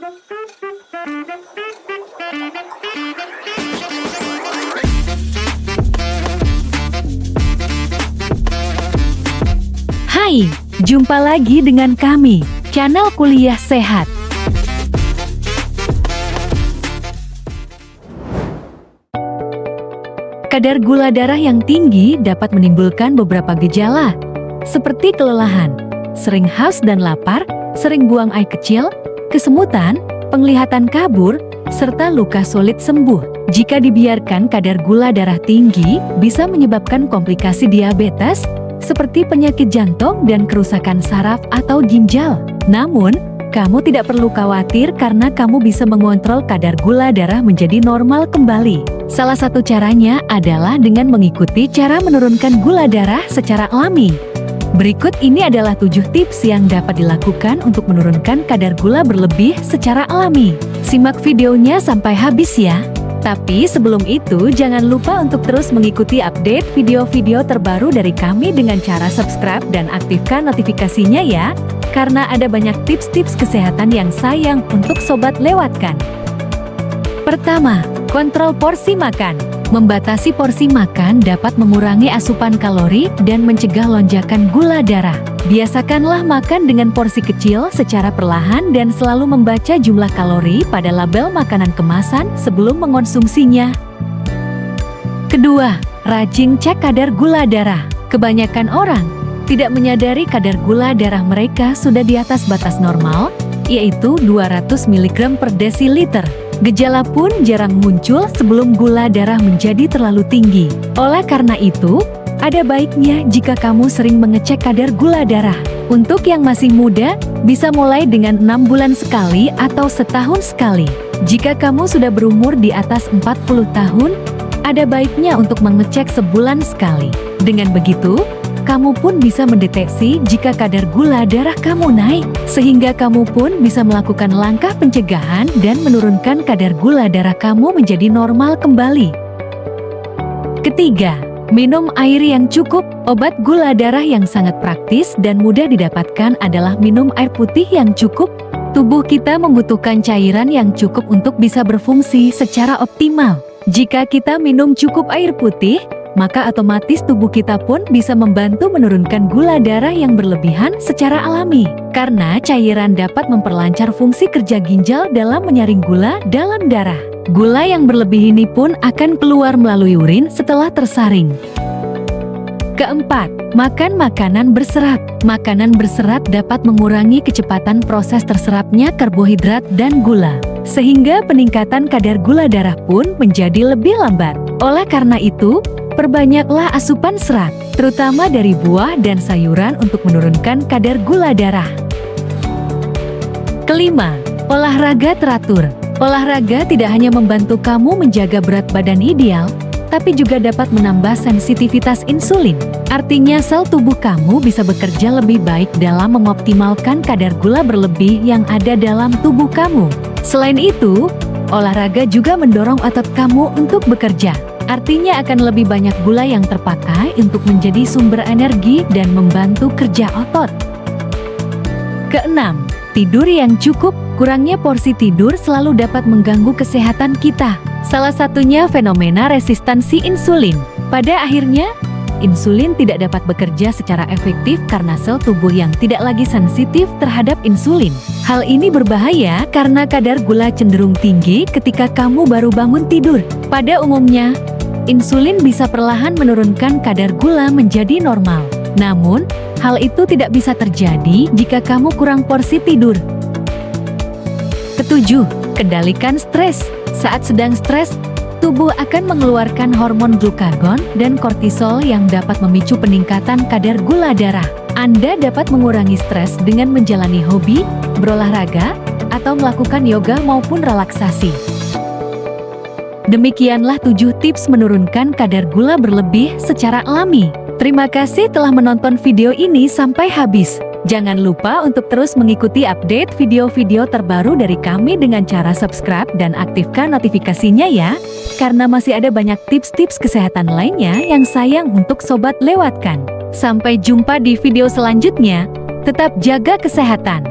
Hai, jumpa lagi dengan kami, channel Kuliah Sehat. Kadar gula darah yang tinggi dapat menimbulkan beberapa gejala, seperti kelelahan, sering haus dan lapar, sering buang air kecil, kesemutan, penglihatan kabur, serta luka sulit sembuh. Jika dibiarkan kadar gula darah tinggi, bisa menyebabkan komplikasi diabetes, seperti penyakit jantung dan kerusakan saraf atau ginjal. Namun, kamu tidak perlu khawatir karena kamu bisa mengontrol kadar gula darah menjadi normal kembali. Salah satu caranya adalah dengan mengikuti cara menurunkan gula darah secara alami. Berikut ini adalah 7 tips yang dapat dilakukan untuk menurunkan kadar gula berlebih secara alami. Simak videonya sampai habis ya. Tapi sebelum itu, jangan lupa untuk terus mengikuti update video-video terbaru dari kami dengan cara subscribe dan aktifkan notifikasinya ya, karena ada banyak tips-tips kesehatan yang sayang untuk sobat lewatkan. Pertama, kontrol porsi makan. Membatasi porsi makan dapat mengurangi asupan kalori dan mencegah lonjakan gula darah. Biasakanlah makan dengan porsi kecil secara perlahan dan selalu membaca jumlah kalori pada label makanan kemasan sebelum mengonsumsinya. Kedua, rajin cek kadar gula darah. Kebanyakan orang tidak menyadari kadar gula darah mereka sudah di atas batas normal, yaitu 200 mg per desiliter. Gejala pun jarang muncul sebelum gula darah menjadi terlalu tinggi. Oleh karena itu, ada baiknya jika kamu sering mengecek kadar gula darah. Untuk yang masih muda, bisa mulai dengan 6 bulan sekali atau setahun sekali. Jika kamu sudah berumur di atas 40 tahun, ada baiknya untuk mengecek sebulan sekali. Dengan begitu, kamu pun bisa mendeteksi jika kadar gula darah kamu naik, sehingga kamu pun bisa melakukan langkah pencegahan dan menurunkan kadar gula darah kamu menjadi normal kembali. Ketiga, minum air yang cukup. Obat gula darah yang sangat praktis dan mudah didapatkan adalah minum air putih yang cukup. Tubuh kita membutuhkan cairan yang cukup untuk bisa berfungsi secara optimal. Jika kita minum cukup air putih, maka otomatis tubuh kita pun bisa membantu menurunkan gula darah yang berlebihan secara alami. Karena cairan dapat memperlancar fungsi kerja ginjal dalam menyaring gula dalam darah. Gula yang berlebih ini pun akan keluar melalui urin setelah tersaring. Keempat, makan makanan berserat. Makanan berserat dapat mengurangi kecepatan proses terserapnya karbohidrat dan gula, sehingga peningkatan kadar gula darah pun menjadi lebih lambat. Oleh karena itu, perbanyaklah asupan serat, terutama dari buah dan sayuran untuk menurunkan kadar gula darah. Kelima, olahraga teratur. Olahraga tidak hanya membantu kamu menjaga berat badan ideal, tapi juga dapat menambah sensitivitas insulin. Artinya sel tubuh kamu bisa bekerja lebih baik dalam mengoptimalkan kadar gula berlebih yang ada dalam tubuh kamu. Selain itu, olahraga juga mendorong otot kamu untuk bekerja. Artinya akan lebih banyak gula yang terpakai untuk menjadi sumber energi dan membantu kerja otot. Keenam, tidur yang cukup. Kurangnya porsi tidur selalu dapat mengganggu kesehatan kita. Salah satunya fenomena resistansi insulin. Pada akhirnya, insulin tidak dapat bekerja secara efektif karena sel tubuh yang tidak lagi sensitif terhadap insulin. Hal ini berbahaya karena kadar gula cenderung tinggi ketika kamu baru bangun tidur. Pada umumnya, insulin bisa perlahan menurunkan kadar gula menjadi normal. Namun, hal itu tidak bisa terjadi jika kamu kurang porsi tidur. Ketujuh, kendalikan stres. Saat sedang stres, tubuh akan mengeluarkan hormon glukagon dan kortisol yang dapat memicu peningkatan kadar gula darah. Anda dapat mengurangi stres dengan menjalani hobi, berolahraga, atau melakukan yoga maupun relaksasi. Demikianlah 7 tips menurunkan kadar gula berlebih secara alami. Terima kasih telah menonton video ini sampai habis. Jangan lupa untuk terus mengikuti update video-video terbaru dari kami dengan cara subscribe dan aktifkan notifikasinya ya, karena masih ada banyak tips-tips kesehatan lainnya yang sayang untuk sobat lewatkan. Sampai jumpa di video selanjutnya, tetap jaga kesehatan.